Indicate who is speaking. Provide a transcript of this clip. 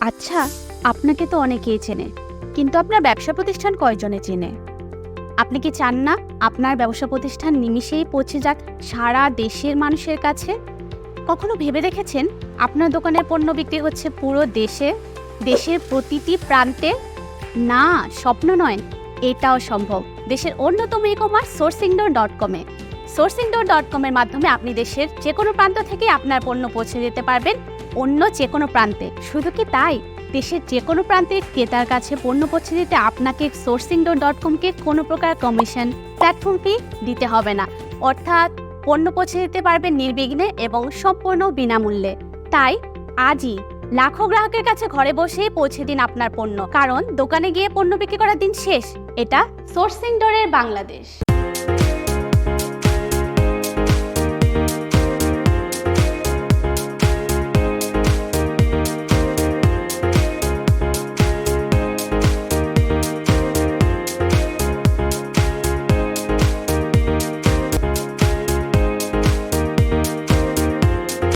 Speaker 1: আচ্ছা, আপনাকে তো অনেকেই চেনে, কিন্তু আপনার ব্যবসা প্রতিষ্ঠান কয়জনে চেনে? আপনি কি চান না আপনার ব্যবসা প্রতিষ্ঠান নিমিষেই পৌঁছে যাক সারা দেশের মানুষের কাছে? কখনো ভেবে দেখেছেন আপনার দোকানের পণ্য বিক্রি হচ্ছে পুরো দেশে, দেশের প্রতিটি প্রান্তে? না, স্বপ্ন নয়, এটাও সম্ভব দেশের অন্যতম ই-কমার্স sourcingdoor.com-এ। sourcingdoor.com-এর মাধ্যমে আপনি দেশের যে কোনো প্রান্ত থেকে আপনার পণ্য পৌঁছে দিতে পারবেন অন্য যে কোনো প্রান্তে। শুধু কি তাই, দেশের যে কোনো প্রান্তে ক্রেতার কাছে পণ্য পৌঁছে দিতে আপনাকে sourcingdoor.com-কে কোনো প্রকার কমিশন, প্ল্যাটফর্ম ফি দিতে হবে না। অর্থাৎ পণ্য পৌঁছে দিতে পারবেন নির্বিঘ্নে এবং সম্পূর্ণ বিনামূল্যে। তাই আজই লাখো গ্রাহকের কাছে ঘরে বসেই পৌঁছে দিন আপনার পণ্য, কারণ দোকানে গিয়ে পণ্য বিক্রি করার দিন শেষ। এটা সোর্সিং ডোরের বাংলাদেশ।